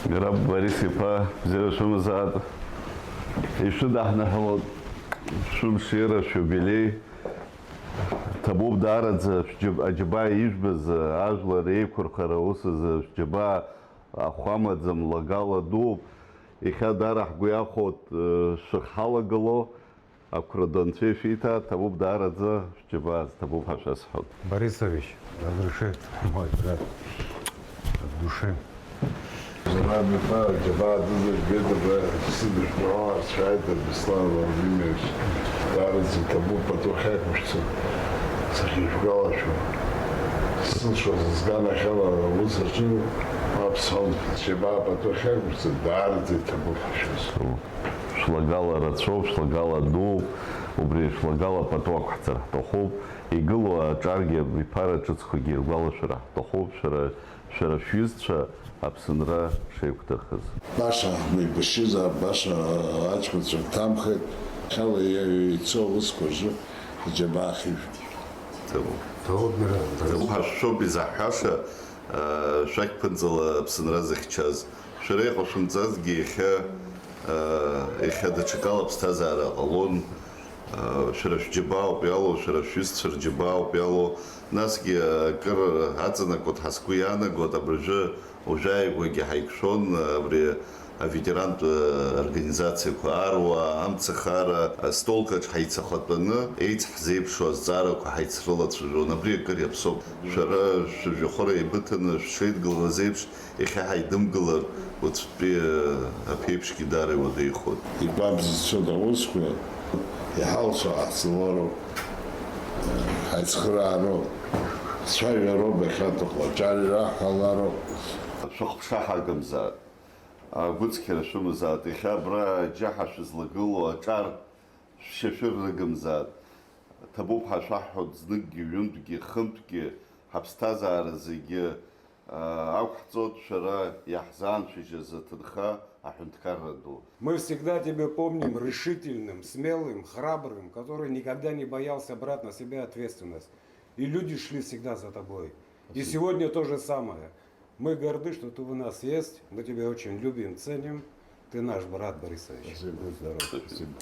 Граб Борис Ипа, завершим зад. Еще дахна холод, шум шира, шубилей. Табуб дарадзе, аджиба ижбез, ажла рейкур хараусыз, аджиба ахуамадзам лагала дуб. Иха дарах гуяхот шахала гало, акурдонцве фита, табуб дарадзе, аджиба, табуб хашасхот. Борисович, разрешит, мой брат, от души. Нами па, джаба дузак бедра, сидиш права, шайта, Беслан Владимирович, дарадзе, табуб потухекушца. Сахишгалашу. Слышал, сгана хела высочил, апсон, чеба потухекушца, дарадзе, табуб фашис. Шлагала рацов, шлагала дуб, убри шлагала потокхцар, тохуб, и гыло чарги випара чуцхуги, гала шара, тохуб, шара фьюзча, абсенра шейктахыз. Баша, мы башиза, баша, ачкуцер тамхет, хела яйцо выскожу, джабахи. Шо безахаша, шак пензала абсенра захчас, шарей хошумцазги, иха дочекала обстазара, алон, шараш джибау пяло, шараш фьюзчер джибау пяло, насги кар ацана кот хаскуяна, год абрже, уже гоги хайкшон, ветеран организации Куаруа, Амцахара, столка хайцахотбана, эйц хзейбшо зара кухайцрыла цужу, например, карепсоп, шара шужухора и бытана, шейд глазейбш, иха хайдымгалар, вот при апепшки дары вот и ход. И бабзи сюда ускуя, и халсо ацелору, хайцхраро, свайверо бехатухла, чарира халаро. Шахагамза. Гуцкера шумзад, иха бра джахаш злагыло, ачар шефиргамзад. Табуб хашахот зныкги, юнтги, хымтги, хабстазара зиги, аухцот шара яхзан шижа тадха, ахунткараду. Мы всегда тебя помним решительным, смелым, храбрым, который никогда не боялся брать на себя ответственность. И люди шли всегда за тобой. И сегодня то же самое. Мы горды, что ты у нас есть. Мы тебя очень любим, ценим. Ты наш брат, Борисович. Спасибо. Будь здоров. Спасибо.